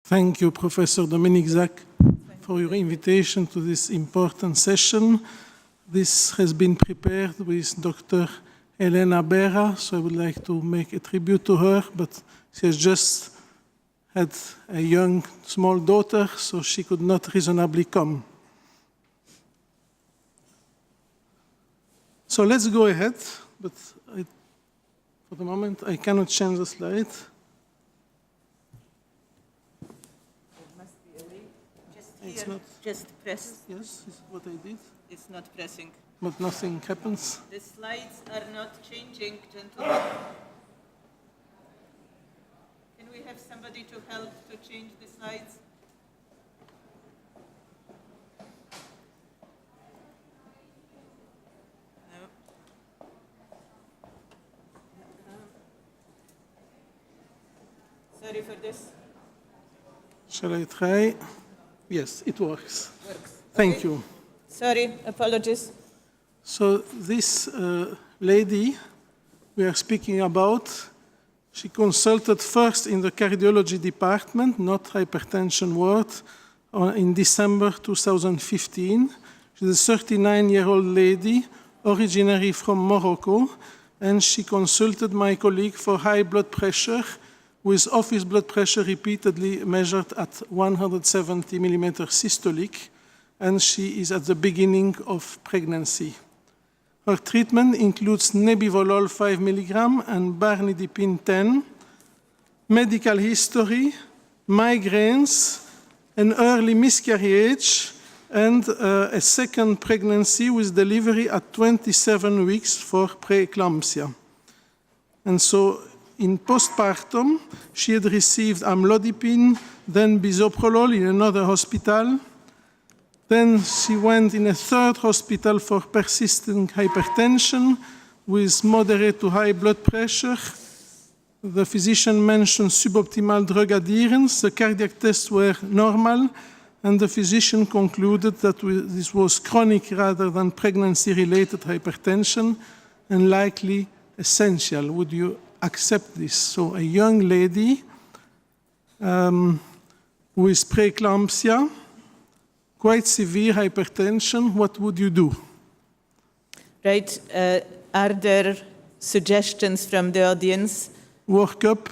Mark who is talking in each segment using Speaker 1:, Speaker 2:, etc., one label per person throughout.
Speaker 1: Thank you, Professor Dominique Zak, for your invitation to this important session. This has been prepared with Dr. Elena Bera, so I would like to make a tribute to her, but she has just had a young, small daughter, so she could not reasonably come. So let's go ahead, but for the moment, I cannot change the slide.
Speaker 2: It's not, just press.
Speaker 1: Yes, this is what I did.
Speaker 2: It's not pressing.
Speaker 1: But nothing happens.
Speaker 2: The slides are not changing, gentlemen. Can we have somebody to help to change the slides? No. Sorry for this.
Speaker 1: Shall I try? Yes, it works. Thank you.
Speaker 2: Sorry, apologies.
Speaker 1: So this lady we are speaking about, she consulted first in the cardiology department, not hypertension ward, in December 2015. She's a 39-year-old lady, originally from Morocco, and she consulted my colleague for high blood pressure, with office blood pressure repeatedly measured at 170 millimeter systolic, and she is at the beginning of pregnancy. Her treatment includes nebivolol 5 milligram and barnidipine 10, medical history, migraines, an early miscarriage, and a second pregnancy with delivery at 27 weeks for preeclampsia. And so in postpartum, she had received amlodipine, then bisoprolol in another hospital. Then she went in a third hospital for persistent hypertension with moderate to high blood pressure. The physician mentioned suboptimal drug adherence. The cardiac tests were normal, and the physician concluded that this was chronic rather than pregnancy-related hypertension and likely essential. Would you accept this? So a young lady with preeclampsia, quite severe hypertension, what would you do?
Speaker 2: Right. Are there suggestions from the audience?
Speaker 1: Workup.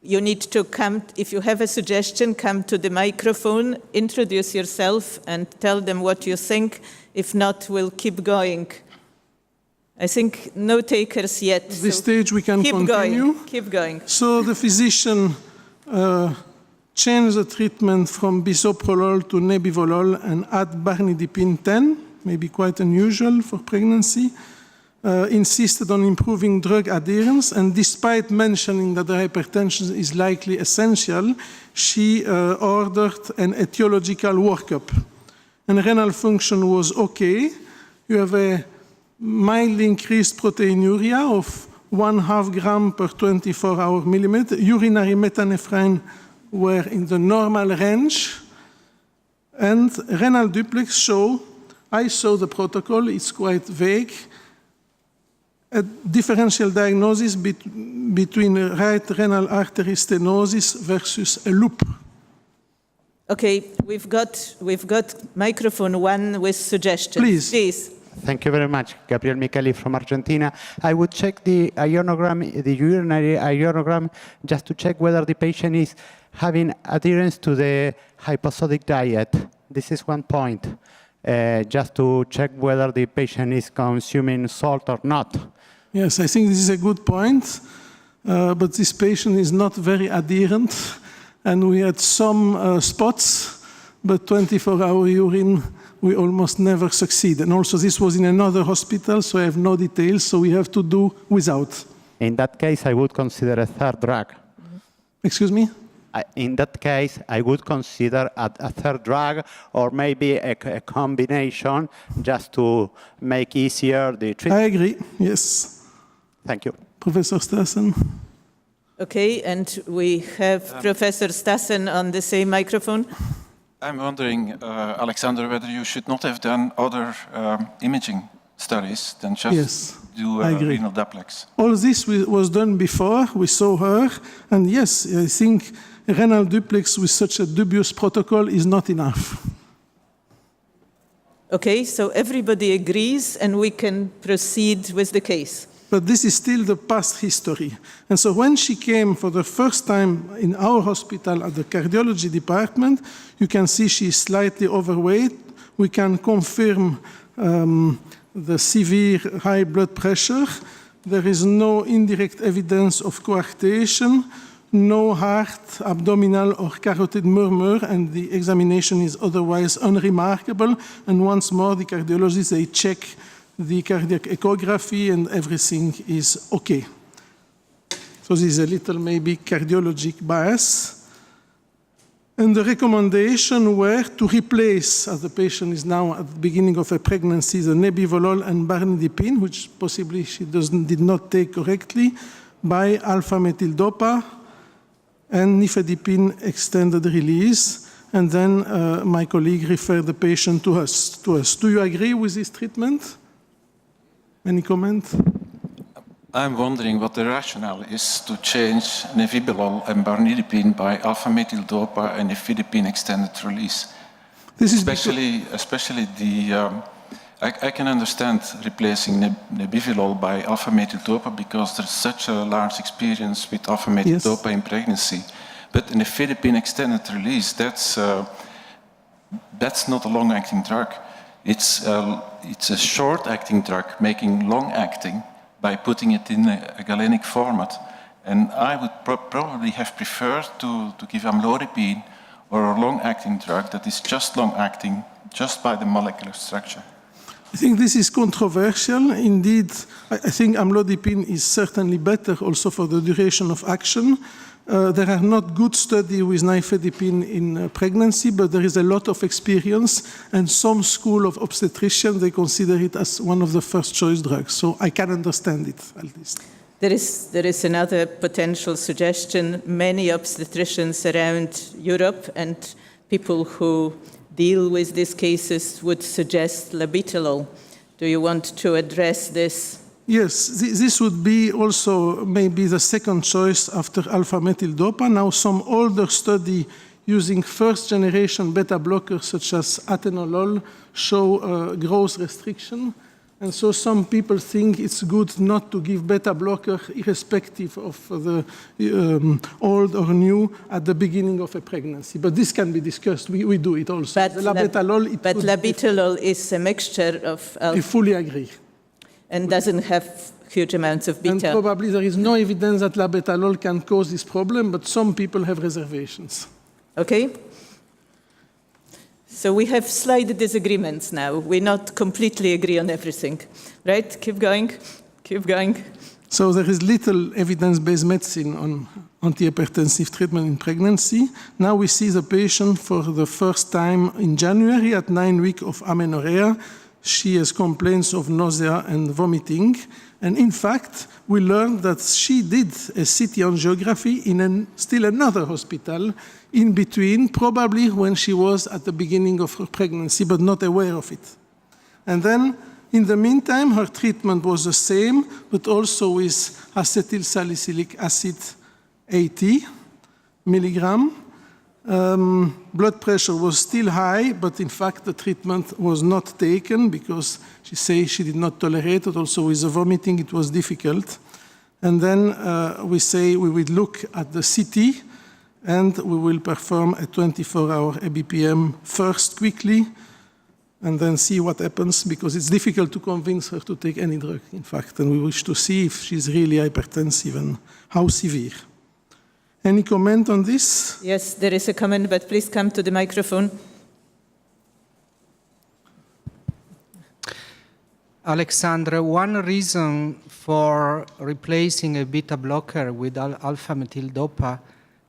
Speaker 2: You need to come, if you have a suggestion, come to the microphone, introduce yourself, and tell them what you think. If not, we'll keep going. I think no takers yet.
Speaker 1: At this stage, we can continue.
Speaker 2: Keep going.
Speaker 1: So the physician changed the treatment from bisoprolol to nebivolol and add barnidipine 10, maybe quite unusual for pregnancy, insisted on improving drug adherence, and despite mentioning that the hypertension is likely essential, she ordered an etiological workup. And renal function was okay. You have a mildly increased proteinuria of 1/2 gram per 24-hour millimeter. Urinary metanephrine were in the normal range. And renal duplex show, I saw the protocol, it's quite vague, a differential diagnosis between right renal artery stenosis versus a loop.
Speaker 2: Okay, we've got microphone one with suggestions.
Speaker 1: Please.
Speaker 3: Thank you very much. Gabriel Micheli from Argentina. I would check the ionogram, the urinary ionogram, just to check whether the patient is having adherence to the hyposodic diet. This is one point, just to check whether the patient is consuming salt or not.
Speaker 1: Yes, I think this is a good point, but this patient is not very adherent, and we had some spots, but 24-hour urine, we almost never succeed. And also this was in another hospital, so I have no details, so we have to do without.
Speaker 3: In that case, I would consider a third drug.
Speaker 1: Excuse me?
Speaker 3: In that case, I would consider a third drug or maybe a combination just to make easier the treatment.
Speaker 1: I agree, yes.
Speaker 3: Thank you.
Speaker 1: Professor Stassen.
Speaker 2: Okay, and we have Professor Stassen on the same microphone.
Speaker 4: I'm wondering, Alexander, whether you should not have done other imaging studies than just do
Speaker 1: I agree.
Speaker 4: renal duplex.
Speaker 1: All this was done before, we saw her, and yes, I think renal duplex with such a dubious protocol is not enough.
Speaker 2: Okay, so everybody agrees and we can proceed with the case.
Speaker 1: But this is still the past history. And so when she came for the first time in our hospital at the cardiology department, you can see she's slightly overweight. We can confirm the severe high blood pressure. There is no indirect evidence of coarctation, no heart, abdominal, or carotid murmur, and the examination is otherwise unremarkable. And once more, the cardiologists, they check the cardiac echography and everything is okay. So this is a little maybe cardiologic bias. And the recommendation were to replace, as the patient is now at the beginning of a pregnancy, the nebivolol and barnidipine, which possibly she did not take correctly, by alpha-methyl-dopa and nifedipine extended release. And then my colleague referred the patient to us. Do you agree with this treatment? Any comment?
Speaker 4: I'm wondering what the rationale is to change nebivolol and barnidipine by alpha-methyl-dopa and nifedipine extended release.
Speaker 1: This is
Speaker 4: Especially the, I can understand replacing nebivolol by alpha-methyl-dopa because there's such a large experience with alpha-methyl-dopa in pregnancy. But nifedipine extended release, that's not a long-acting drug. It's a short-acting drug making long-acting by putting it in a galenic format. And I would probably have preferred to give amlodipine or a long-acting drug that is just long-acting, just by the molecular structure.
Speaker 1: I think this is controversial. Indeed, I think amlodipine is certainly better also for the duration of action. There are not good studies with nifedipine in pregnancy, but there is a lot of experience, and some school of obstetricians, they consider it as one of the first choice drugs. So I can understand it, at least.
Speaker 2: There is another potential suggestion. Many obstetricians around Europe and people who deal with these cases would suggest labetalol. Do you want to address this?
Speaker 1: Yes, this would be also maybe the second choice after alpha-methyl-dopa. Now, some older study using first-generation beta blockers such as atenolol show growth restriction. And so some people think it's good not to give beta blocker irrespective of the old or new at the beginning of a pregnancy. But this can be discussed. We do it also.
Speaker 2: But labetalol is a mixture of
Speaker 1: I fully agree.
Speaker 2: And doesn't have huge amounts of beta.
Speaker 1: And probably there is no evidence that labetalol can cause this problem, but some people have reservations.
Speaker 2: Okay. So we have slight disagreements now. We not completely agree on everything, right? Keep going, keep going.
Speaker 1: So there is little evidence-based medicine on antihypertensive treatment in pregnancy. Now we see the patient for the first time in January at 9 weeks of amenorrhea. She has complaints of nausea and vomiting. And in fact, we learned that she did a CT angiography in still another hospital in between, probably when she was at the beginning of her pregnancy, but not aware of it. And then, in the meantime, her treatment was the same, but also with acetyl salicylic acid 80 milligram. Blood pressure was still high, but in fact the treatment was not taken because she says she did not tolerate it. Also with the vomiting, it was difficult. And then we say we will look at the CT and we will perform a 24-hour ABPM first quickly and then see what happens because it's difficult to convince her to take any drug, in fact. And we wish to see if she's really hypertensive and how severe. Any comment on this?
Speaker 2: Yes, there is a comment, but please come to the microphone.
Speaker 5: Alexandra, one reason for replacing a beta blocker with alpha-methyl-dopa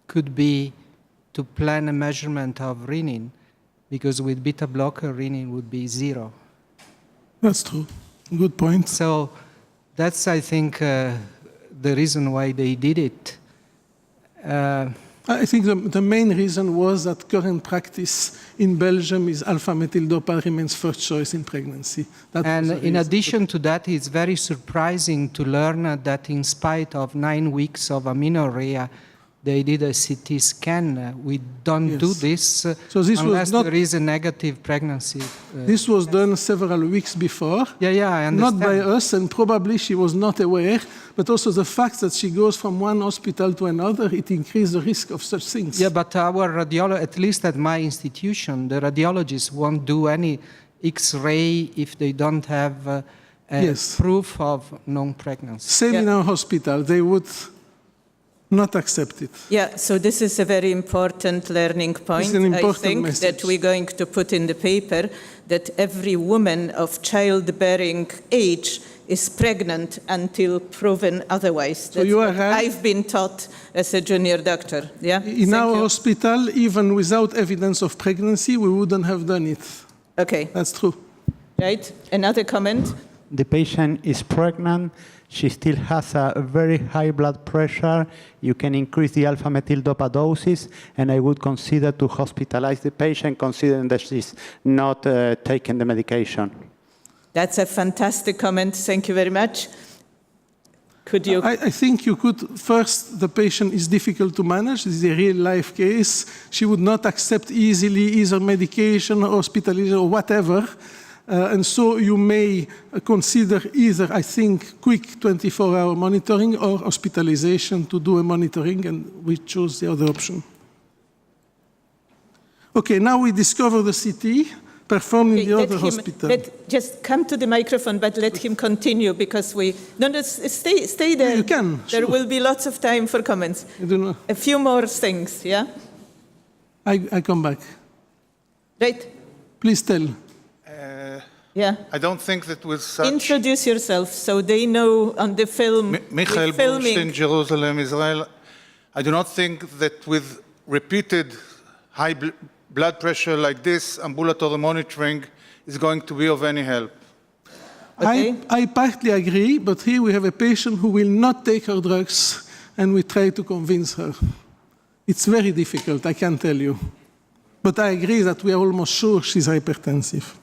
Speaker 5: could be to plan a measurement of renin, because with beta blocker, renin would be 0.
Speaker 1: That's true. Good point.
Speaker 5: So that's, I think, the reason why they did it.
Speaker 1: I think the main reason was that current practice in Belgium is alpha-methyl-dopa remains first choice in pregnancy. That was
Speaker 5: And
Speaker 1: the
Speaker 5: in
Speaker 1: reason.
Speaker 5: addition to that, it's very surprising to learn that in spite of 9 weeks of amenorrhea, they did a CT scan. We don't do
Speaker 1: Yes.
Speaker 5: this
Speaker 1: So this was
Speaker 5: unless
Speaker 1: not-
Speaker 5: there is a negative pregnancy.
Speaker 1: This was done several weeks before.
Speaker 5: Yeah, I understand.
Speaker 1: Not by us, and probably she was not aware, but also the fact that she goes from one hospital to another, it increased the risk of such things.
Speaker 5: Yeah, but our radiologist, at least at my institution, the radiologists won't do any X-ray if they don't have
Speaker 1: Yes.
Speaker 5: proof of non-pregnancy.
Speaker 1: Same in our hospital, they would not accept it.
Speaker 2: Yeah, so this is a very important learning point.
Speaker 1: an
Speaker 2: I
Speaker 1: important
Speaker 2: think
Speaker 1: message.
Speaker 2: that we're going to put in the paper that every woman of childbearing age is pregnant until proven otherwise. That's
Speaker 1: you are
Speaker 2: what
Speaker 1: right.
Speaker 2: I've been taught as a junior doctor. Yeah.
Speaker 1: In
Speaker 2: Thank
Speaker 1: our
Speaker 2: you.
Speaker 1: hospital, even without evidence of pregnancy, we wouldn't have done it.
Speaker 2: Okay.
Speaker 1: That's true.
Speaker 2: Right. Another comment.
Speaker 3: The patient is pregnant. She still has a very high blood pressure. You can increase the alpha-methyl-dopa doses, and I would consider to hospitalize the patient, considering that she's not taking the medication.
Speaker 2: That's a fantastic comment. Thank you very much. Could you?
Speaker 1: I think you could, first, the patient is difficult to manage. This is a real life case. She would not accept easily either medication, hospitalization, or whatever. And so you may consider either, I think, quick 24-hour monitoring or hospitalization to do a monitoring, and we choose the other option. Okay, now we discover the CT performed in
Speaker 2: Okay,
Speaker 1: the
Speaker 2: let
Speaker 1: other
Speaker 2: him-
Speaker 1: hospital.
Speaker 2: just come to the microphone, but let him continue because we. No, stay there.
Speaker 1: You can,
Speaker 2: There
Speaker 1: sure.
Speaker 2: will be lots of time for comments.
Speaker 1: I don't know.
Speaker 2: A few more things, yeah?
Speaker 1: I come back.
Speaker 2: Right?
Speaker 1: Please tell.
Speaker 2: Yeah.
Speaker 6: I don't think that with such...
Speaker 2: Introduce yourself so they know on the film.
Speaker 6: Michael
Speaker 2: we're filming.
Speaker 6: Borstein, Jerusalem, Israel. I do not think that with repeated high blood pressure like this, ambulatory monitoring is going to be of any help.
Speaker 2: Okay.
Speaker 1: I partly agree, but here we have a patient who will not take her drugs, and we try to convince her. It's very difficult, I can tell you. But I agree that we are almost sure she's hypertensive.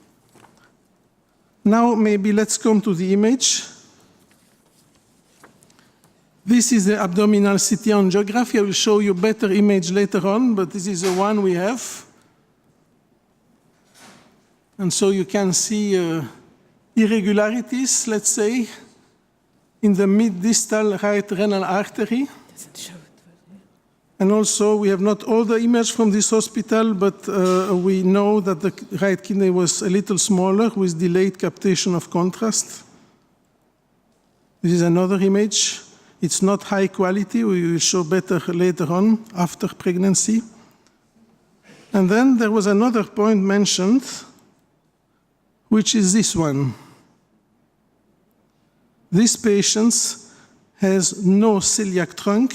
Speaker 1: Now, maybe let's come to the image. This is the abdominal CT angiography. I will show you better image later on, but this is the one we have. And so you can see irregularities, let's say, in the mid-distal right renal artery.
Speaker 2: Doesn't show it.
Speaker 1: And also, we have not all the image from this hospital, but we know that the right kidney was a little smaller with delayed captation of contrast. This is another image. It's not high quality. We will show better later on after pregnancy. And then there was another point mentioned, which is this one. This patient has no celiac trunk.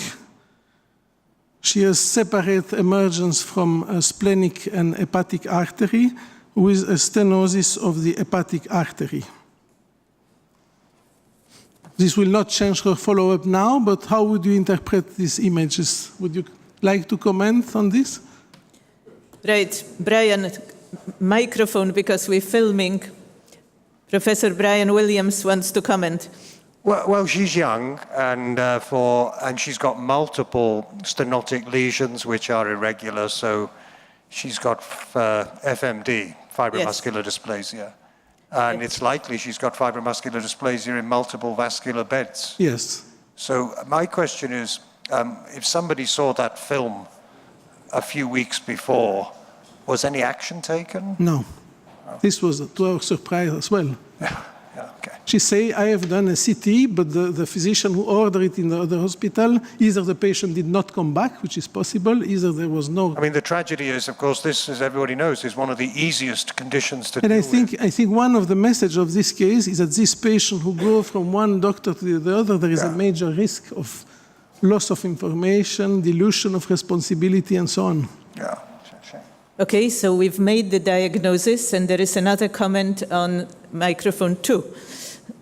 Speaker 1: She has separate emergence from a splenic and hepatic artery with a stenosis of the hepatic artery. This will not change her follow-up now, but how would you interpret these images? Would you like to comment on this?
Speaker 2: Right, Brian, microphone because we're filming. Professor Brian Williams wants to comment.
Speaker 7: Well, she's young, and she's got multiple stenotic lesions which are irregular. So she's got FMD, fibromuscular dysplasia, and it's likely she's got fibromuscular dysplasia in multiple vascular beds.
Speaker 1: Yes.
Speaker 7: So my question is, if somebody saw that film a few weeks before, was any action taken?
Speaker 1: No. This was to our surprise as well.
Speaker 7: Yeah, okay.
Speaker 1: She say, I have done a CT, but the physician who ordered it in the other hospital, either the patient did not come back, which is possible, either there was no...
Speaker 7: I mean, the tragedy is, of course, this, as everybody knows, is one of the easiest conditions to
Speaker 1: And
Speaker 7: deal with.
Speaker 1: I think one of the messages of this case is that this patient who go from one doctor to the other, there is a major risk of loss of information, dilution of responsibility, and so on.
Speaker 7: Yeah.
Speaker 2: Okay, so we've made the diagnosis, and there is another comment on microphone 2.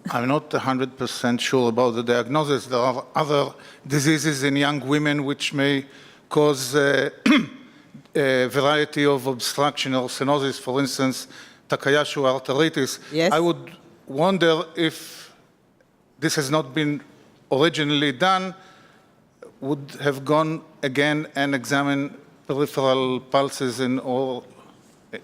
Speaker 6: I'm not 100% sure about the diagnosis. There are other diseases in young women which may cause a variety of obstruction or stenosis, for instance, Takayasu arteritis.
Speaker 2: Yes.
Speaker 6: I would wonder if this has not been originally done, would have gone again and examined peripheral pulses in all.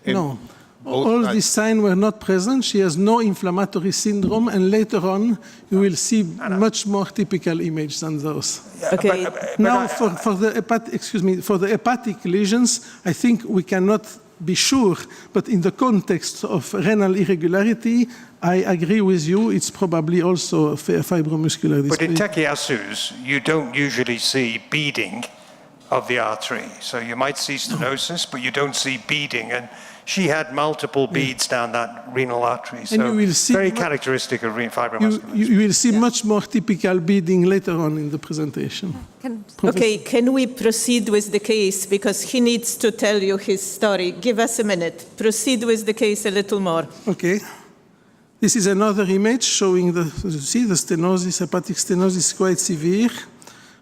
Speaker 1: No. All these signs were not present. She has no inflammatory syndrome, and later on, you will see much more typical image than those.
Speaker 2: Okay.
Speaker 1: Now, for the hepatic lesions, I think we cannot be sure, but in the context of renal irregularity, I agree with you, it's probably also a fibromuscular
Speaker 7: But in
Speaker 1: dysplasia.
Speaker 7: Takayasu's, you don't usually see beading of the artery. So you might see stenosis, but you don't see beading. And she had multiple beads down that renal artery. So
Speaker 1: you will see
Speaker 7: very characteristic of fibromuscular.
Speaker 1: You will see much more typical beading later on in the presentation.
Speaker 2: Okay, can we proceed with the case? Because he needs to tell you his story. Give us a minute. Proceed with the case a little more.
Speaker 1: Okay. This is another image showing the stenosis, hepatic stenosis is quite severe.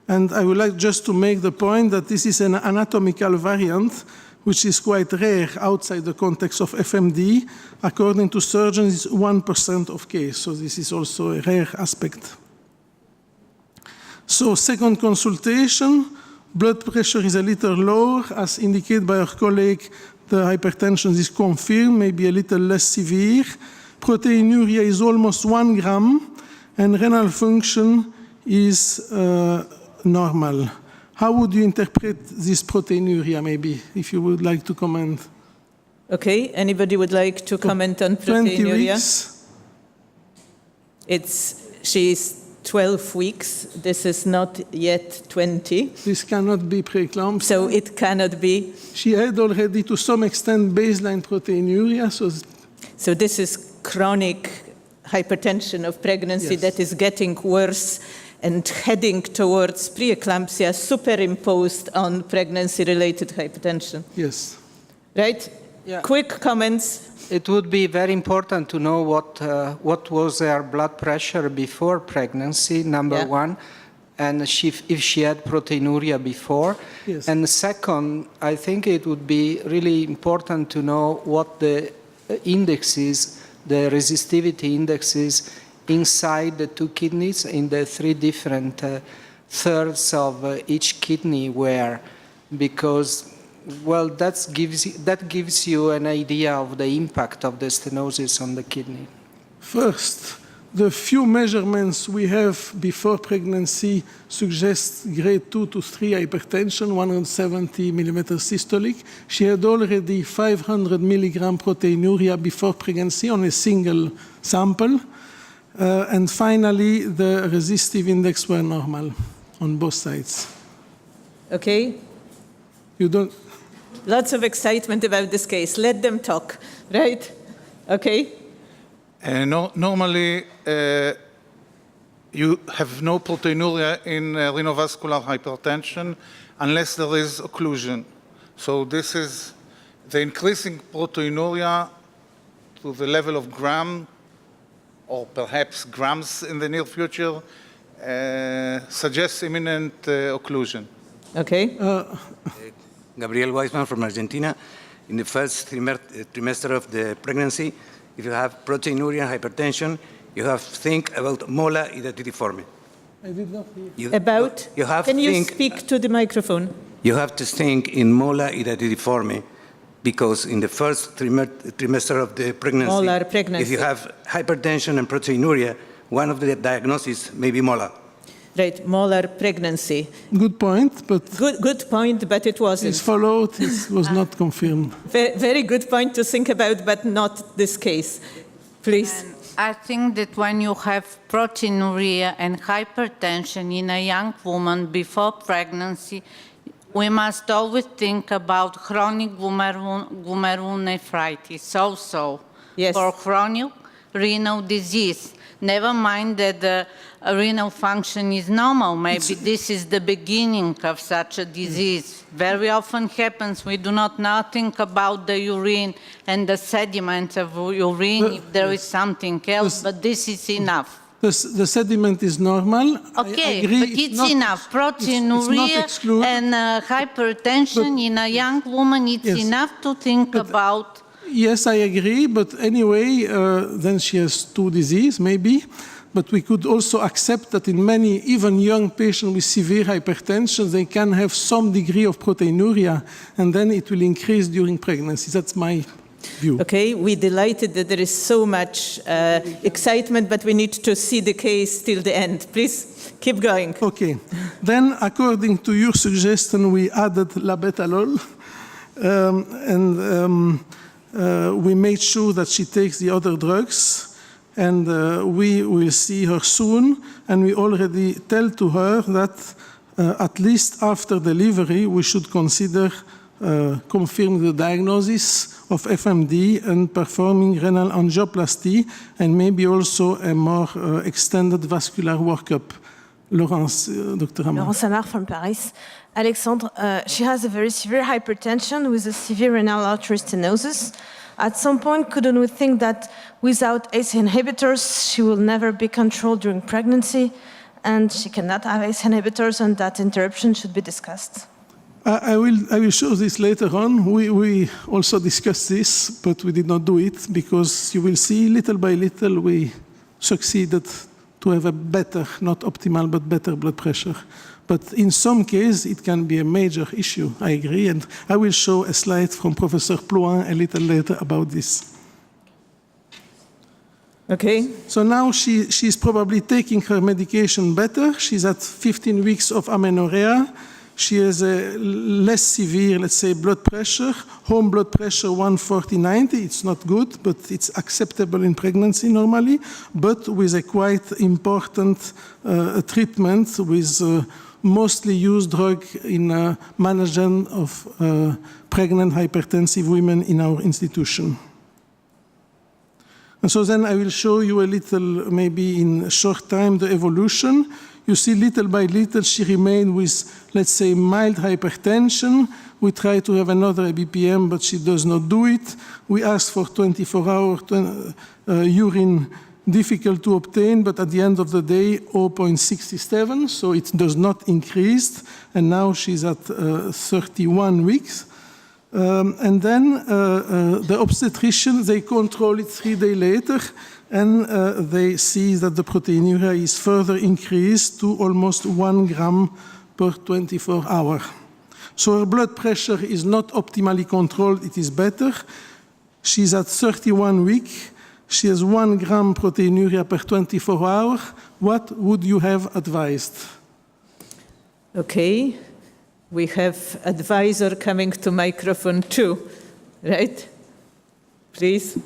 Speaker 1: And I would like just to make the point that this is an anatomical variant which is quite rare outside the context of FMD. According to surgeons, it's 1% of case, so this is also a rare aspect. So second consultation, blood pressure is a little lower, as indicated by our colleague, the hypertension is confirmed, maybe a little less severe. Proteinuria is almost 1 gram, and renal function is normal. How would you interpret this proteinuria, maybe, if you would like to comment?
Speaker 2: Okay, anybody would like to comment on
Speaker 1: 20
Speaker 2: proteinuria?
Speaker 1: weeks.
Speaker 2: She's 12 weeks. This is not yet 20.
Speaker 1: This cannot be preeclampsia.
Speaker 2: So it cannot be.
Speaker 1: She had already, to some extent, baseline proteinuria,
Speaker 2: So this is chronic hypertension of pregnancy
Speaker 1: Yes.
Speaker 2: that is getting worse and heading towards preeclampsia superimposed on pregnancy-related hypertension.
Speaker 1: yes.
Speaker 2: Right?
Speaker 5: Yeah.
Speaker 2: Quick comments.
Speaker 5: It would be very important to know what was her blood pressure before pregnancy, number
Speaker 2: Yeah.
Speaker 5: one, and if she had proteinuria before.
Speaker 1: Yes.
Speaker 5: And second, I think it would be really important to know what the indexes, the resistivity indexes inside the two kidneys in the three different thirds of each kidney were, because well, that gives you an idea of the impact of the stenosis on the kidney.
Speaker 1: First, the few measurements we have before pregnancy suggest grade 2 to 3 hypertension, 170 millimeters systolic. She had already 500 milligram proteinuria before pregnancy on a single sample. And finally, the resistive index were normal on both sides.
Speaker 2: Okay?
Speaker 1: You don't...
Speaker 2: Lots of excitement about this case. Let them talk, right? Okay?
Speaker 6: Normally, you have no proteinuria in renovascular hypertension unless there is occlusion. So this is the increasing proteinuria to the level of gram, or perhaps grams in the near future, suggests imminent occlusion.
Speaker 2: Okay?
Speaker 8: Gabriel Weisman from Argentina. In the first trimester of the pregnancy, if you have proteinuria and hypertension, you have to think about mola hydatidiforme.
Speaker 1: I did not hear.
Speaker 2: About?
Speaker 8: You have
Speaker 2: Can
Speaker 8: to
Speaker 2: you
Speaker 8: think,
Speaker 2: speak to the microphone?
Speaker 8: You have to think in mola hydatidiforme, because in the first trimester of the pregnancy,
Speaker 2: Molar pregnancy.
Speaker 8: if you have hypertension and proteinuria, one of the diagnoses may be mola.
Speaker 2: Right, molar pregnancy.
Speaker 1: Good point, but
Speaker 2: Good point, but it wasn't.
Speaker 1: it's followed, it was not confirmed.
Speaker 2: Very good point to think about, but not this case. Please.
Speaker 9: I think that when you have proteinuria and hypertension in a young woman before pregnancy, we must always think about chronic glomerulonephritis also
Speaker 2: Yes.
Speaker 9: for chronic renal disease. Never mind that the renal function is normal. Maybe this is the beginning of such a disease. Very often happens, we do not now think about the urine and the sediment of urine if there is something else, but this is enough.
Speaker 1: The sediment is normal. I
Speaker 9: Okay,
Speaker 1: agree,
Speaker 9: but it's enough. Proteinuria
Speaker 1: it's not
Speaker 9: and hypertension in a young woman, it's
Speaker 1: Yes.
Speaker 9: enough to think about.
Speaker 1: Yes, I agree, but anyway, then she has two diseases, maybe. But we could also accept that in many, even young patients with severe hypertension, they can have some degree of proteinuria, and then it will increase during pregnancy. That's my view.
Speaker 2: Okay, we're delighted that there is so much excitement, but we need to see the case till the end. Please keep going.
Speaker 1: Okay. Then, according to your suggestion, we added labetalol, and we made sure that she takes the other drugs. And we will see her soon, and we already tell to her that at least after delivery, we should consider confirming the diagnosis of FMD and performing renal angioplasty, and maybe also a more extended vascular workup. Laurence, Dr. Hamar.
Speaker 10: Laurence Amar from Paris. Alexandre, she has a very severe hypertension with a severe renal artery stenosis. At some point, couldn't we think that without ACE inhibitors, she will never be controlled during pregnancy, and she cannot have ACE inhibitors, and that interruption should be discussed?
Speaker 1: I will show this later on. We also discussed this, but we did not do it because you will see little by little we succeeded to have a better, not optimal, but better blood pressure. But in some cases, it can be a major issue, I agree, and I will show a slide from Professor Plouin a little later about this.
Speaker 2: Okay.
Speaker 1: So now she's probably taking her medication better. She's at 15 weeks of amenorrhea. She has a less severe, let's say, blood pressure, home blood pressure 140/90. It's not good, but it's acceptable in pregnancy normally, but with a quite important treatment with mostly used drug in management of pregnant hypertensive women in our institution. And so then I will show you a little, maybe in a short time, the evolution. You see little by little she remained with, let's say, mild hypertension. We try to have another BPM, but she does not do it. We ask for 24-hour urine, difficult to obtain, but at the end of the day, 0.67, so it does not increase. And now she's at 31 weeks. And then the obstetrician, they control it 3 days later, and they see that the proteinuria is further increased to almost 1 gram per 24 hours. So her blood pressure is not optimally controlled, it is better. She's at 31 weeks. She has 1 gram proteinuria per 24 hours. What would you have advised?
Speaker 2: Okay. We have advisor coming to microphone 2, right? Please.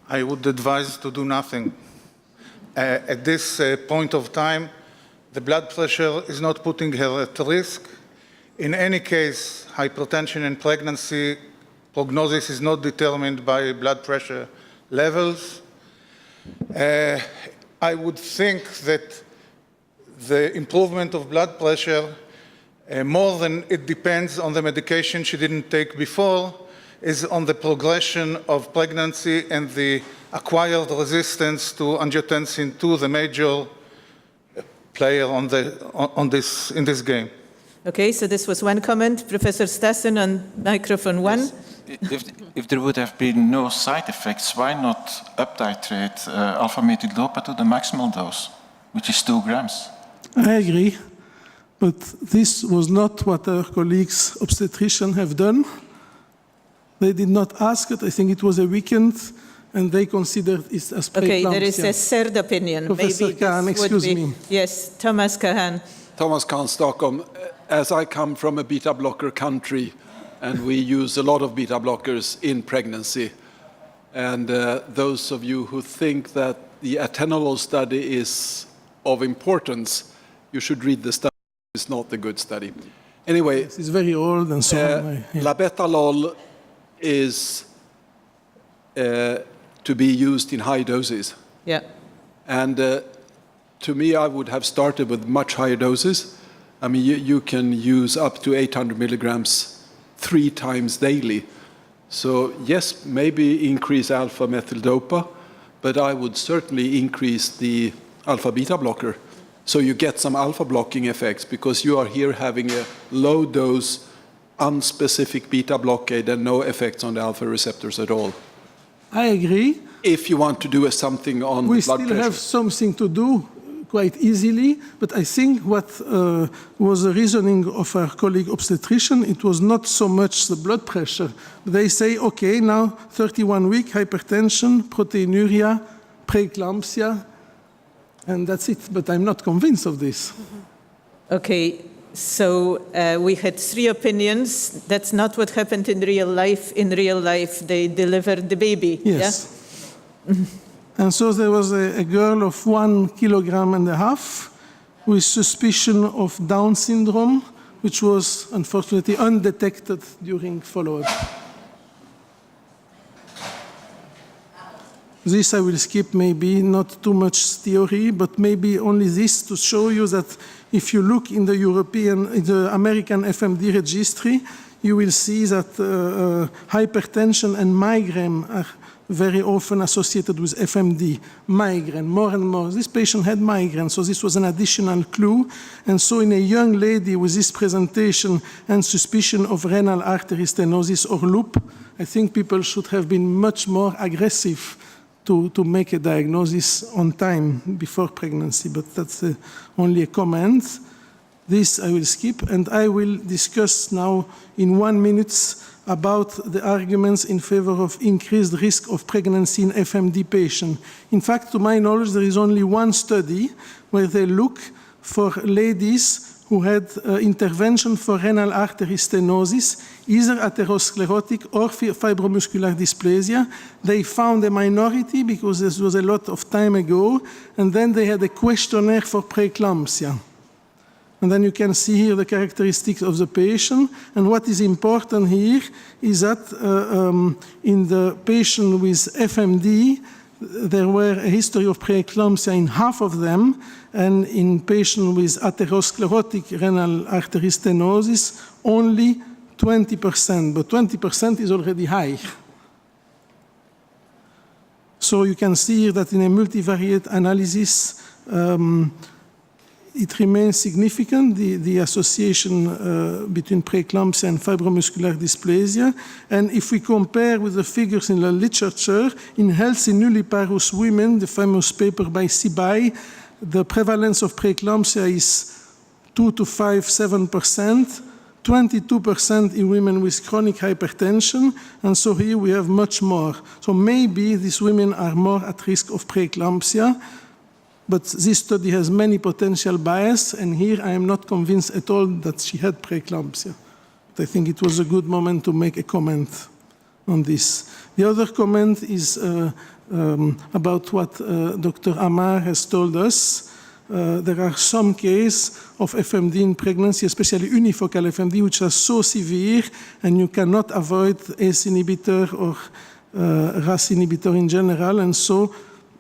Speaker 6: I would advise to do nothing. At this point of time, the blood pressure is not putting her at risk. In any case, hypertension in pregnancy, prognosis is not determined by blood pressure levels. I would think that the improvement of blood pressure, more than it depends on the medication she didn't take before, is on the progression of pregnancy and the acquired resistance to angiotensin II, the major player in this game.
Speaker 2: Okay, so this was one comment. Professor Stassen on microphone 1.
Speaker 4: Yes. If there would have been no side effects, why not up-titrate alpha-methyl-dopa to the maximal dose, which is 2 grams?
Speaker 1: I agree, but this was not what our colleagues obstetricians have done. They did not ask it. I think it was a weekend, and they considered it as preeclampsia.
Speaker 2: Okay, there is a third opinion.
Speaker 1: Professor
Speaker 2: Maybe
Speaker 1: Kahn,
Speaker 2: this
Speaker 1: excuse
Speaker 2: would be,
Speaker 1: me.
Speaker 2: Yes, Thomas Kahan.
Speaker 11: Thomas Kahn, Stockholm. As I come from a beta blocker country, and we use a lot of beta blockers in pregnancy, and those of you who think that the atenolol study is of importance, you should read the study. It's not a good study. Anyway,
Speaker 1: it's very old and so on.
Speaker 11: Labetalol is to be used in high doses.
Speaker 2: Yeah.
Speaker 11: And to me, I would have started with much higher doses. I mean, you can use up to 800 milligrams 3 times daily. So yes, maybe increase alpha-methyl-dopa, but I would certainly increase the alpha-beta blocker. So you get some alpha blocking effects because you are here having a low dose, unspecific beta blockade and no effects on the alpha receptors at all.
Speaker 1: I agree.
Speaker 11: If you want to do something on
Speaker 1: We
Speaker 11: blood
Speaker 1: still
Speaker 11: pressure.
Speaker 1: have something to do quite easily, but I think what was the reasoning of our colleague obstetrician, it was not so much the blood pressure. They say, okay, now 31-week hypertension, proteinuria, preeclampsia, and that's it. But I'm not convinced of this.
Speaker 2: Okay, so we had 3 opinions. That's not what happened in real life. In real life, they delivered the baby.
Speaker 1: Yes. And so there was a girl of 1.5 kilograms with suspicion of Down syndrome, which was unfortunately undetected during follow-up. This I will skip, maybe not too much theory, but maybe only this to show you that if you look in the American FMD registry, you will see that hypertension and migraine are very often associated with FMD, migraine, more and more. This patient had migraine, so this was an additional clue. And so in a young lady with this presentation and suspicion of renal artery stenosis or loop, I think people should have been much more aggressive to make a diagnosis on time before pregnancy, but that's only a comment. This I will skip, and I will discuss now in 1 minute about the arguments in favor of increased risk of pregnancy in FMD patients. In fact, to my knowledge, there is only one study where they look for ladies who had intervention for renal artery stenosis, either atherosclerotic or fibromuscular dysplasia. They found a minority because this was a lot of time ago, and then they had a questionnaire for preeclampsia. And then you can see here the characteristics of the patient. And what is important here is that in the patient with FMD, there were a history of preeclampsia in half of them, and in patients with atherosclerotic renal artery stenosis, only 20%, but 20% is already high. So you can see here that in a multivariate analysis, it remains significant, the association between preeclampsia and fibromuscular dysplasia. And if we compare with the figures in the literature, in healthy nulliparous women, the famous paper by Sibai, the prevalence of preeclampsia is 2 to 5, 7%, 22% in women with chronic hypertension, and so here we have much more. So maybe these women are more at risk of preeclampsia, but this study has many potential bias, and here I am not convinced at all that she had preeclampsia. But I think it was a good moment to make a comment on this. The other comment is about what Dr. Amar has told us. There are some cases of FMD in pregnancy, especially unifocal FMD, which are so severe, and you cannot avoid ACE inhibitor or RAS inhibitor in general, and so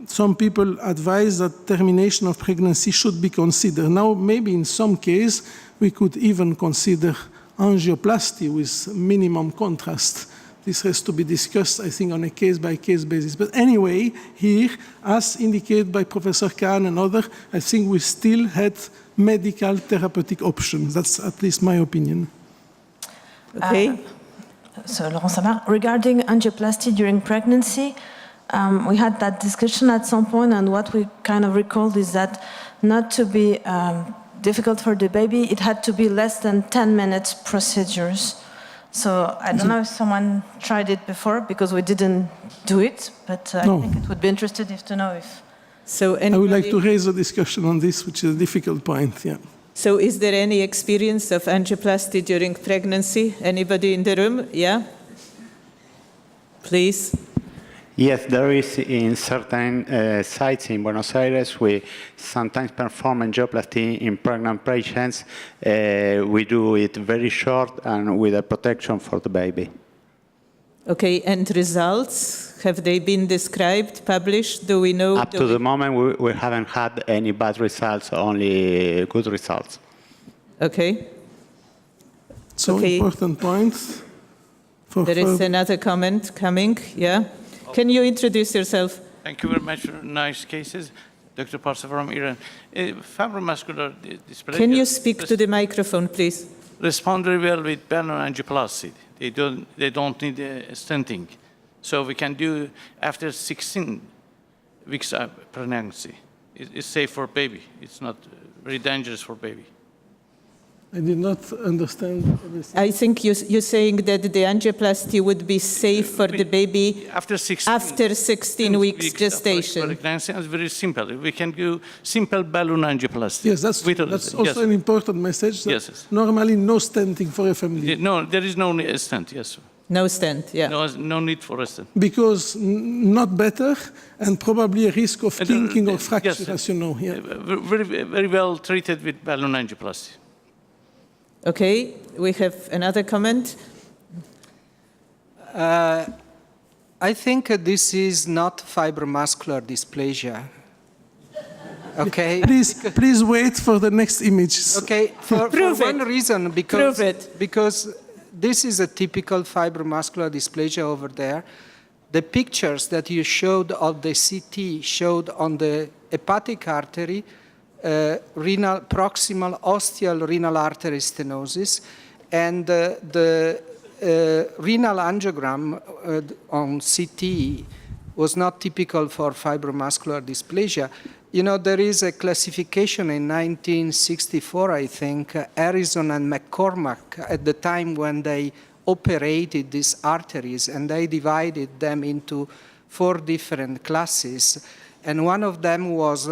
Speaker 1: some people advise that termination of pregnancy should be considered. Now, maybe in some case, we could even consider angioplasty with minimum contrast. This has to be discussed, I think, on a case-by-case basis. But anyway, here, as indicated by Professor Kahn and others, I think we still had medical therapeutic options. That's at least my opinion.
Speaker 2: Okay.
Speaker 10: So, Laurent Samar, regarding angioplasty during pregnancy, we had that discussion at some point, and what we kind of recalled is that not to be difficult for the baby, it had to be less than 10 minutes procedures. So I don't know if someone tried it before, because we didn't do it, but I think it would be interesting to know if...
Speaker 2: So
Speaker 1: I would like to raise a discussion on this, which is a difficult point, yeah.
Speaker 2: So is there any experience of angioplasty during pregnancy? Anybody in the room? Yeah? Please.
Speaker 3: Yes, there is in certain sites in Buenos Aires. We sometimes perform angioplasty in pregnant patients. We do it very short and with a protection for the baby.
Speaker 2: Okay, and results? Have they been described, published? Do we know?
Speaker 3: Up to the moment, we haven't had any bad results, only good results.
Speaker 2: Okay.
Speaker 1: So important point.
Speaker 2: There is another comment coming, yeah? Can you introduce yourself?
Speaker 12: Thank you very much for nice cases. Dr. Parsa from Iran. Fibromuscular dysplasia.
Speaker 2: Can you speak to the microphone, please?
Speaker 12: Respond very well with balloon angioplasty. They don't need stenting. So we can do after 16 weeks of pregnancy. It's safe for baby. It's not very dangerous for baby.
Speaker 1: I did not understand everything.
Speaker 2: I think you're saying that the angioplasty would be safe for the baby
Speaker 12: After
Speaker 2: 16 weeks
Speaker 12: of
Speaker 2: gestation.
Speaker 12: pregnancy, it's very simple. We can do simple balloon angioplasty.
Speaker 1: Yes, that's also an important message. That
Speaker 12: Yes.
Speaker 1: Normally, no stenting for FMD.
Speaker 12: No, there is no stent, yes.
Speaker 2: No stent, yeah.
Speaker 12: No need for a stent.
Speaker 1: Because not better, and probably a risk of kinking or fracture,
Speaker 12: yes,
Speaker 1: as you know. Yeah.
Speaker 12: Very well treated with balloon angioplasty.
Speaker 2: Okay, we have another comment.
Speaker 5: I think this is not fibromuscular dysplasia. Okay.
Speaker 1: Please wait for the next images.
Speaker 5: Okay, for one reason,
Speaker 2: Prove it.
Speaker 5: because this is a typical fibromuscular dysplasia over there. The pictures that you showed of the CT showed on the hepatic artery, renal proximal ostial renal artery stenosis, and the renal angiogram on CT was not typical for fibromuscular dysplasia. You know, there is a classification in 1964, I think, Harrison and McCormack, at the time when they operated these arteries, and they divided them into 4 different classes. And one of them was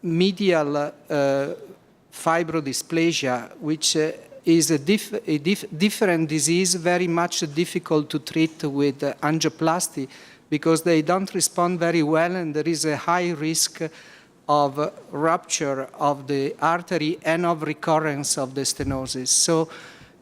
Speaker 5: medial fibrodysplasia, which is a different disease, very much difficult to treat with angioplasty, because they don't respond very well, and there is a high risk of rupture of the artery and of recurrence of the stenosis. So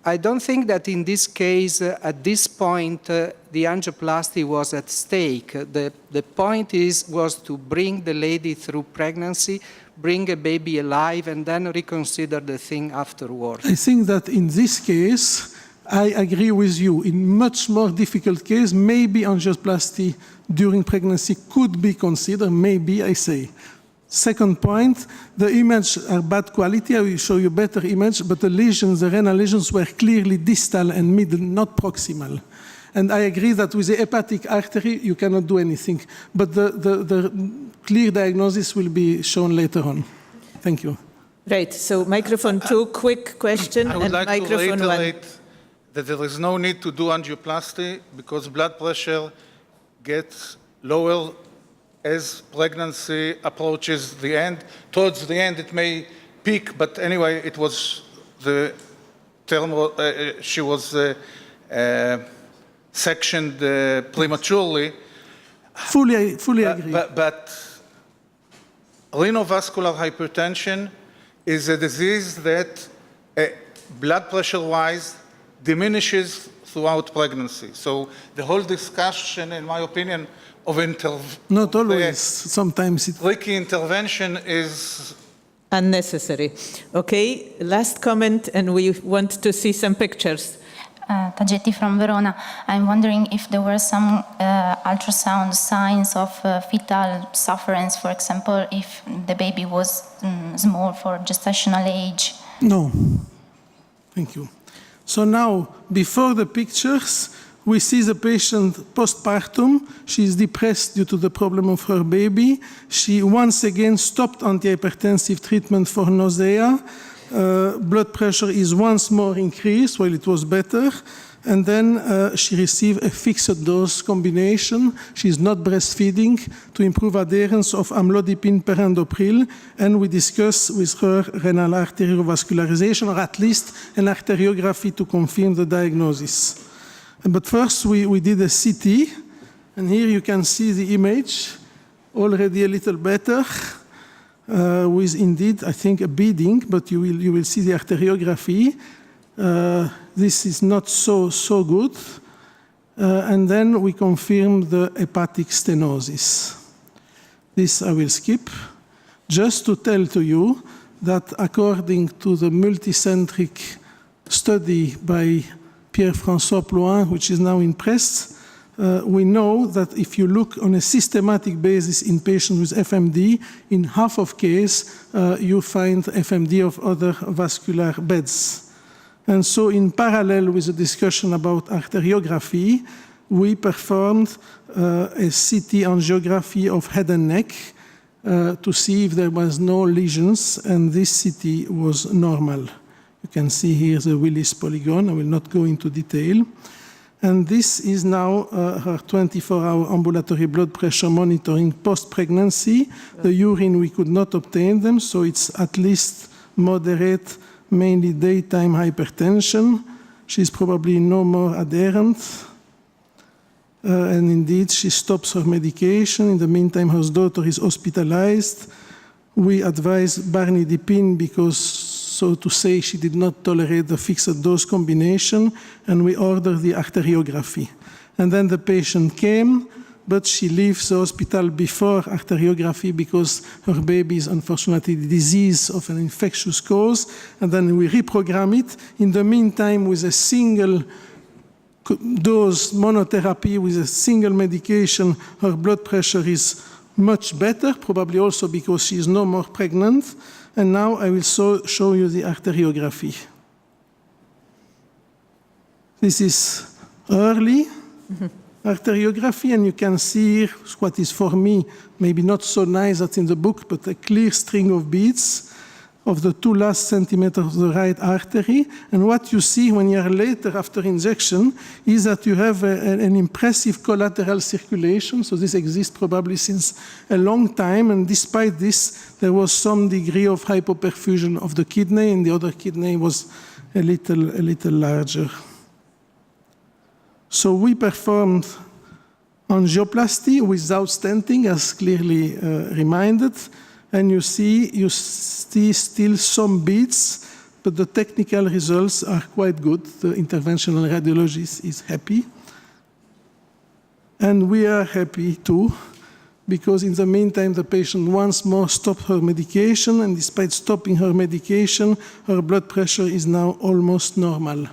Speaker 5: I don't think that in this case, at this point, the angioplasty was at stake. The point was to bring the lady through pregnancy, bring a baby alive, and then reconsider the thing afterwards.
Speaker 1: I think that in this case, I agree with you. In much more difficult case, maybe angioplasty during pregnancy could be considered, maybe, I say. Second point, the images are bad quality. I will show you better image, but the lesions, the renal lesions, were clearly distal and middle, not proximal. And I agree that with the hepatic artery, you cannot do anything. But the clear diagnosis will be shown later on. Thank you.
Speaker 2: Right, so microphone 2, quick question,
Speaker 6: I would
Speaker 2: and
Speaker 6: like to
Speaker 2: microphone 1.
Speaker 6: reiterate that there is no need to do angioplasty because blood pressure gets lower as pregnancy approaches the end. Towards the end, it may peak, but anyway, it was the term, she was sectioned prematurely.
Speaker 1: Fully agree.
Speaker 6: But renovascular hypertension is a disease that, blood pressure-wise, diminishes throughout pregnancy. So the whole discussion, in my opinion, of
Speaker 1: not always. Sometimes it.
Speaker 6: Tricky intervention is
Speaker 2: unnecessary. Okay, last comment, and we want to see some pictures.
Speaker 13: Tagetti from Verona. I'm wondering if there were some ultrasound signs of fetal sufferance, for example, if the baby was small for gestational age.
Speaker 1: No. Thank you. So now, before the pictures, we see the patient postpartum. She is depressed due to the problem of her baby. She once again stopped antihypertensive treatment for nausea. Blood pressure is once more increased while it was better. And then she received a fixed dose combination. She is not breastfeeding to improve adherence of amlodipine perindopril. And we discuss with her renal arteriovascularization, or at least an arteriography to confirm the diagnosis. But first, we did a CT, and here you can see the image, already a little better, with indeed, I think, a beading, but you will see the arteriography. This is not so good. And then we confirm the hepatic stenosis. This I will skip, just to tell to you that according to the multicentric study by Pierre-François Plouin, which is now in press, we know that if you look on a systematic basis in patients with FMD, in half of cases, you find FMD of other vascular beds. And so in parallel with the discussion about arteriography, we performed a CT angiography of head and neck to see if there was no lesions, and this CT was normal. You can see here the Willis polygon. I will not go into detail. And this is now her 24-hour ambulatory blood pressure monitoring post-pregnancy. The urine, we could not obtain them, so it's at least moderate, mainly daytime hypertension. She's probably no more adherent. And indeed, she stops her medication. In the meantime, her daughter is hospitalized. We advise barnidipine because, so to say, she did not tolerate the fixed dose combination, and we ordered the arteriography. And then the patient came, but she leaves the hospital before arteriography because her baby is unfortunately disease of an infectious cause, and then we reprogram it. In the meantime, with a single dose monotherapy with a single medication, her blood pressure is much better, probably also because she is no more pregnant. And now I will show you the arteriography. This is early arteriography, and you can see here what is for me maybe not so nice that's in the book, but a clear string of beads of the 2 last centimeters of the right artery. And what you see 1 year later after injection is that you have an impressive collateral circulation. So this exists probably since a long time. And despite this, there was some degree of hypoperfusion of the kidney, and the other kidney was a little larger. So we performed angioplasty without stenting, as clearly reminded. And you see still some beads, but the technical results are quite good. The interventional radiologist is happy. And we are happy too, because in the meantime, the patient once more stopped her medication, and despite stopping her medication, her blood pressure is now almost normal,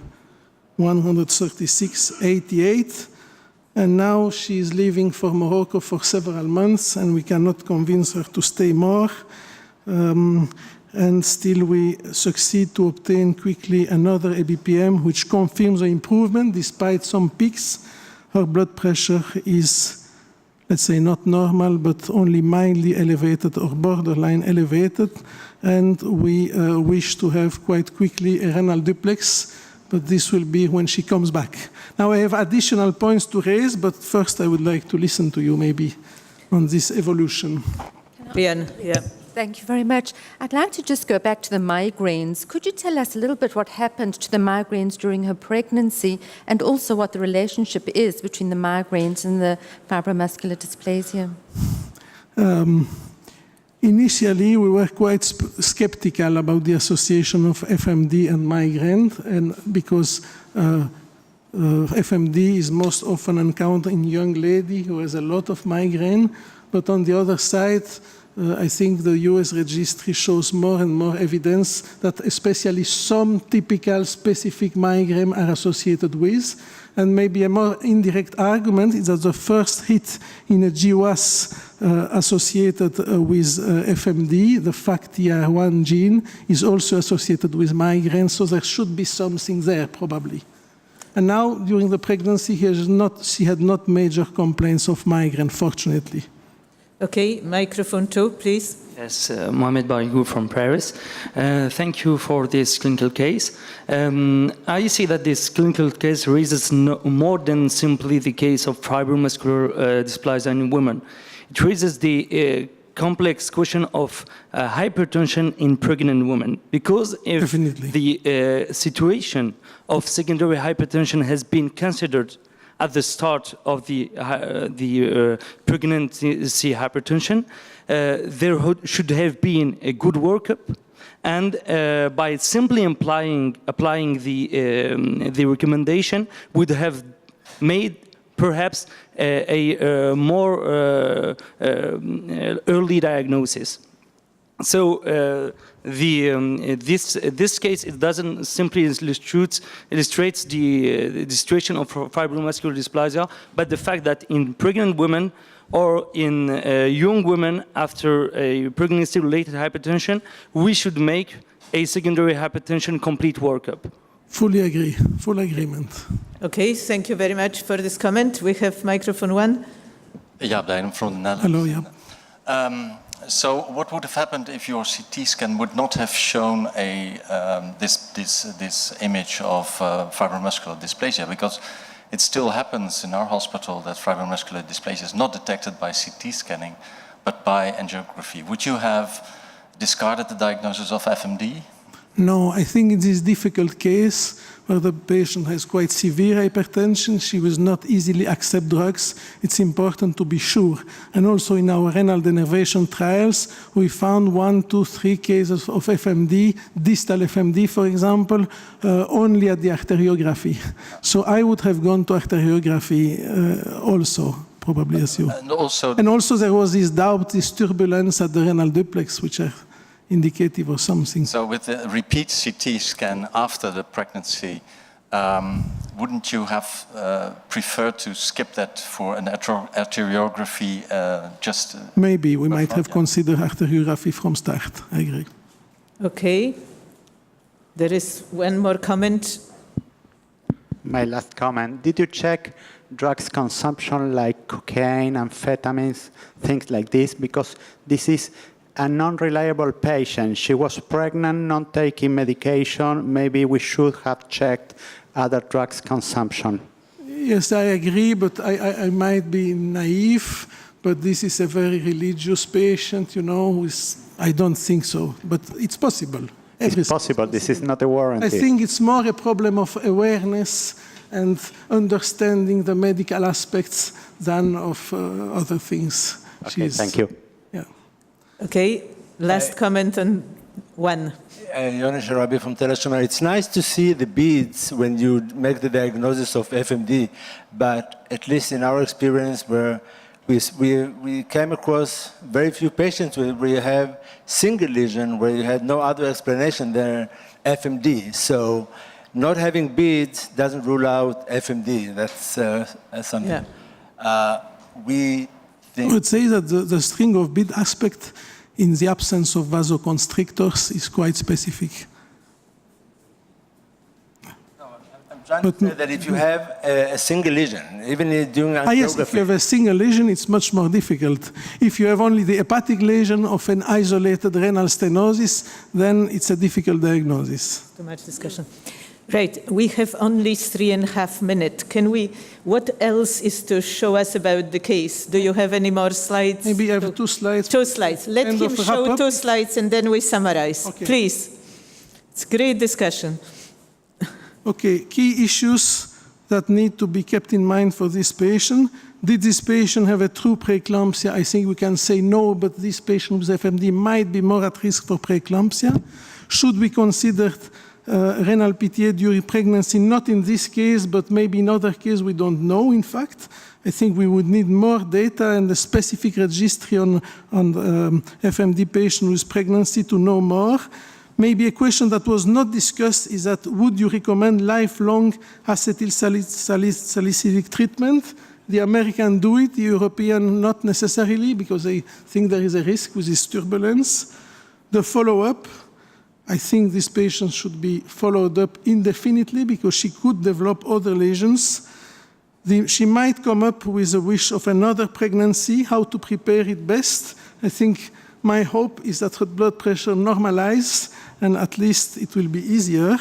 Speaker 1: 136/88. And now she is leaving for Morocco for several months, and we cannot convince her to stay more. And still we succeed to obtain quickly another ABPM, which confirms the improvement despite some peaks. Her blood pressure is, let's say, not normal, but only mildly elevated or borderline elevated. And we wish to have quite quickly a renal duplex, but this will be when she comes back. Now I have additional points to raise, but first I would like to listen to you maybe on this evolution.
Speaker 2: Brian, yeah.
Speaker 14: Thank you very much. I'd like to just go back to the migraines. Could you tell us a little bit what happened to the migraines during her pregnancy, and also what the relationship is between the migraines and the fibromuscular dysplasia?
Speaker 1: Initially, we were quite skeptical about the association of FMD and migraine, and because FMD is most often encountered in young lady who has a lot of migraine. But on the other side, I think the US registry shows more and more evidence that especially some typical specific migraine are associated with. And maybe a more indirect argument is that the first hit in a GWAS associated with FMD, the FACTR1 gene, is also associated with migraine, so there should be something there probably. And now, during the pregnancy, she had not major complaints of migraine, fortunately.
Speaker 2: Okay, microphone 2, please.
Speaker 15: Yes, Mohamed Barigou from Paris. Thank you for this clinical case. I see that this clinical case raises more than simply the case of fibromuscular dysplasia in women. It raises the complex question of hypertension in pregnant women. Because if
Speaker 1: Definitely.
Speaker 15: the situation of secondary hypertension has been considered at the start of the pregnancy hypertension, there should have been a good workup, and by simply applying the recommendation would have made perhaps a more early diagnosis. So this case, it doesn't simply illustrates the situation of fibromuscular dysplasia, but the fact that in pregnant women or in young women after a pregnancy-related hypertension, we should make a secondary hypertension complete workup.
Speaker 1: Fully agree, full agreement.
Speaker 2: Okay, thank you very much for this comment. We have microphone one.
Speaker 16: Jaap Dijnem from the Netherlands.
Speaker 1: Hello, Jaap.
Speaker 16: So what would have happened if your CT scan would not have shown this image of fibromuscular dysplasia? Because it still happens in our hospital that fibromuscular dysplasia is not detected by CT scanning, but by angiography. Would you have discarded the diagnosis of FMD?
Speaker 1: No, I think in this difficult case where the patient has quite severe hypertension, she will not easily accept drugs. It's important to be sure. And also in our renal denervation trials, we found 1, 2, 3 cases of FMD, distal FMD, for example, only at the arteriography. So I would have gone to arteriography also, probably as you.
Speaker 16: And also
Speaker 1: there was this doubt, this turbulence at the renal duplex, which are indicative of something.
Speaker 16: So with the repeat CT scan after the pregnancy, wouldn't you have preferred to skip that for an arteriography just?
Speaker 1: Maybe we might have considered arteriography from start. I agree.
Speaker 2: Okay. There is one more comment.
Speaker 3: My last comment. Did you check drugs consumption like cocaine, amphetamines, things like this? Because this is a non-reliable patient. She was pregnant, not taking medication. Maybe we should have checked other drugs consumption.
Speaker 1: Yes, I agree, but I might be naive, but this is a very religious patient, you know, I don't think so, but it's possible.
Speaker 3: It's possible, this is not a warranty.
Speaker 1: I think it's more a problem of awareness and understanding the medical aspects than of other things.
Speaker 3: Okay, thank you.
Speaker 2: Okay, last comment on one.
Speaker 17: Yonesh Arabi from Telesumar. It's nice to see the beads when you make the diagnosis of FMD, but at least in our experience, where we came across very few patients where we have single lesion where you had no other explanation than FMD. So not having beads doesn't rule out FMD. That's something.
Speaker 1: Yeah. I would say that the string of bead aspect in the absence of vasoconstrictors is quite specific.
Speaker 17: I'm trying to say that if you have a single lesion, even during angiography.
Speaker 1: Yes, if you have a single lesion, it's much more difficult. If you have only the hepatic lesion of an isolated renal stenosis, then it's a difficult diagnosis.
Speaker 2: Too much discussion. Right, we have only 3.5 minutes. What else is to show us about the case? Do you have any more slides?
Speaker 1: Maybe I have 2 slides.
Speaker 2: 2 slides. Let him show 2 slides and then we summarize. Okay. Please. It's a great discussion.
Speaker 1: Okay, key issues that need to be kept in mind for this patient. Did this patient have a true preeclampsia? I think we can say no, but this patient with FMD might be more at risk for preeclampsia. Should we consider renal PTA during pregnancy? Not in this case, but maybe in other cases we don't know, in fact. I think we would need more data and a specific registry on FMD patient with pregnancy to know more. Maybe a question that was not discussed is that would you recommend lifelong acetylsalicylic treatment? The American do it, the European not necessarily, because they think there is a risk with this turbulence. The follow-up, I think this patient should be followed up indefinitely because she could develop other lesions. She might come up with a wish of another pregnancy, how to prepare it best. I think my hope is that her blood pressure normalizes and at least it will be easier.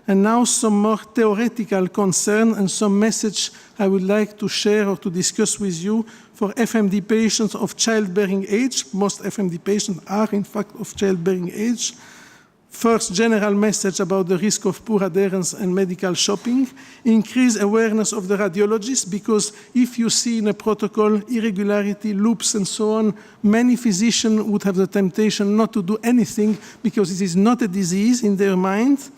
Speaker 1: And now some more theoretical concern and some message I would like to share or to discuss with you for FMD patients of childbearing age. Most FMD patients are in fact of childbearing age. First, general message about the risk of poor adherence and medical shopping. Increase awareness of the radiologist, because if you see in a protocol irregularity, loops, and so on, many physicians would have the temptation not to do anything because it is not a disease in their mind.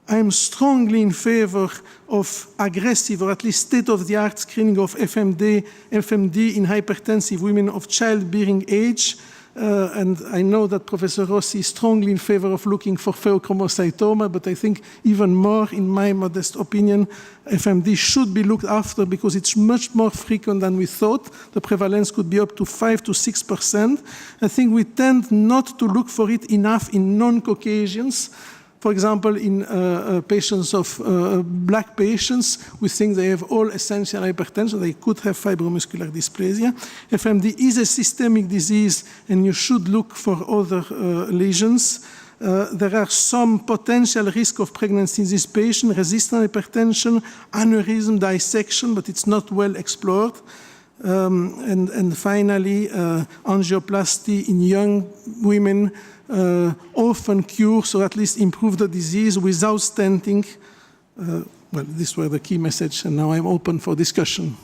Speaker 1: I am strongly in favor of aggressive or at least state-of-the-art screening of FMD in hypertensive women of childbearing age. And I know that Professor Rossi is strongly in favor of looking for pheochromocytoma, but I think even more, in my modest opinion, FMD should be looked after because it's much more frequent than we thought. The prevalence could be up to 5 to 6%. I think we tend not to look for it enough in non-Caucasians. For example, in patients of black patients, we think they have all essential hypertension. They could have fibromuscular dysplasia. FMD is a systemic disease, and you should look for other lesions. There are some potential risk of pregnancy in this patient, resistant hypertension, aneurysm, dissection, but it's not well explored. And finally, angioplasty in young women often cures or at least improve the disease without stenting. Well, these were the key message, and now I'm open for discussion.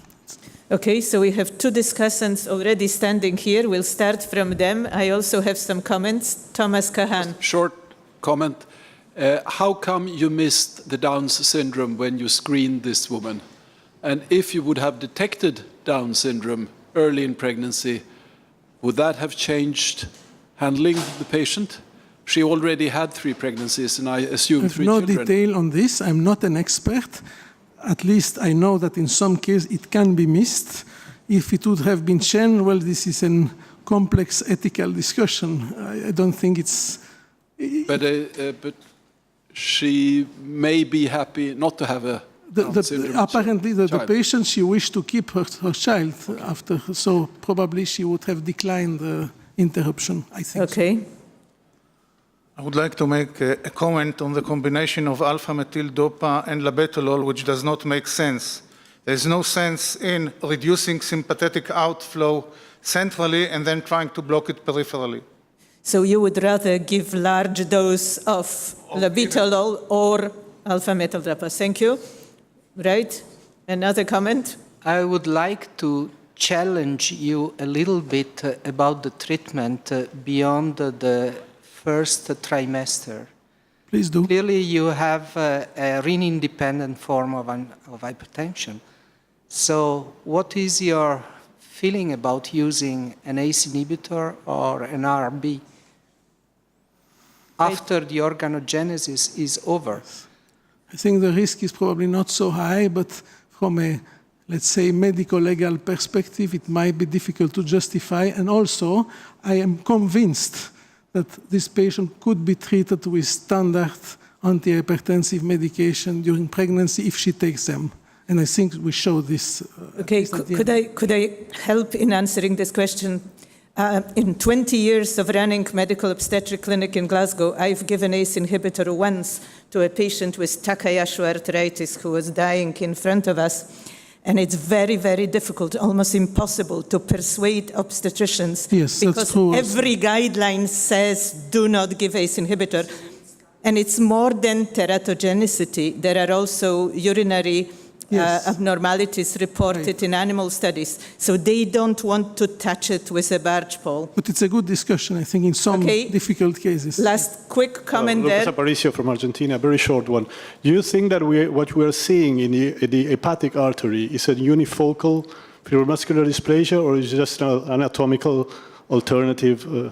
Speaker 2: Okay, so we have two discussants already standing here. We'll start from them. I also have some comments. Thomas Kahan.
Speaker 11: Short comment. How come you missed the Down syndrome when you screened this woman? And if you would have detected Down syndrome early in pregnancy, would that have changed handling the patient? She already had 3 pregnancies, and I assume 3
Speaker 1: no
Speaker 11: children.
Speaker 1: No detail on this. I'm not an expert. At least I know that in some cases it can be missed. If it would have been changed, well, this is a complex ethical discussion. I don't think it's...
Speaker 11: But she may be happy not to have a
Speaker 1: apparently, the patient, she wished to keep her child after, so probably she would have declined the interruption, I think.
Speaker 2: Okay.
Speaker 1: So.
Speaker 6: I would like to make a comment on the combination of alpha-methyl-DOPA and labetalol, which does not make sense. There's no sense in reducing sympathetic outflow centrally and then trying to block it peripherally.
Speaker 2: So you would rather give large dose of labetalol or alpha-methyl-DOPA? Thank you. Right? Another comment?
Speaker 5: I would like to challenge you a little bit about the treatment beyond the first trimester.
Speaker 1: Please do.
Speaker 5: Clearly, you have a renin-dependent form of hypertension. So what is your feeling about using an ACE inhibitor or an ARB after the organogenesis is over?
Speaker 1: I think the risk is probably not so high, but from a, let's say, medical-legal perspective, it might be difficult to justify. And also, I am convinced that this patient could be treated with standard antihypertensive medication during pregnancy if she takes them. And I think we showed this.
Speaker 2: Okay, could I help in answering this question? In 20 years of running medical obstetric clinic in Glasgow, I've given ACE inhibitor once to a patient with Takayasu arthritis who was dying in front of us. And it's very, very difficult, almost impossible to persuade obstetricians because every guideline says do not give ACE inhibitor. And it's more than teratogenicity. There are also urinary abnormalities reported in animal studies. So they don't want to touch it with a barge pole.
Speaker 1: But it's a good discussion, I think, in some difficult cases.
Speaker 2: Last quick comment there.
Speaker 18: Lucas Aparicio from Argentina, very short one. Do you think that what we are seeing in the hepatic artery is a unifocal fibromuscular dysplasia, or is it just an anatomical alternative?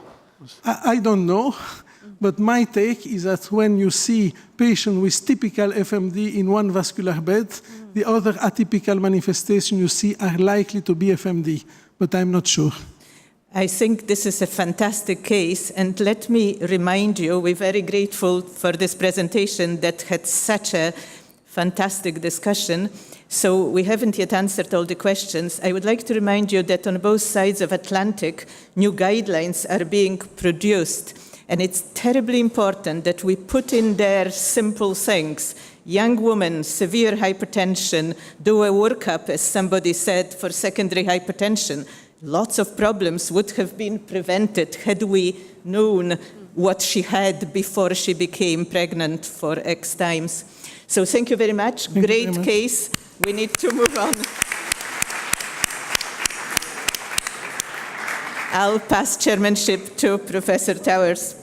Speaker 1: I don't know. But my take is that when you see patients with typical FMD in one vascular bed, the other atypical manifestations you see are likely to be FMD, but I'm not sure.
Speaker 2: I think this is a fantastic case, and let me remind you, we're very grateful for this presentation that had such a fantastic discussion. So we haven't yet answered all the questions. I would like to remind you that on both sides of Atlantic, new guidelines are being produced. And it's terribly important that we put in there simple things. Young woman, severe hypertension, do a workup, as somebody said, for secondary hypertension. Lots of problems would have been prevented had we known what she had before she became pregnant for X times. So thank you very much. Great case. We need to move on. I'll pass chairmanship to Professor Towers.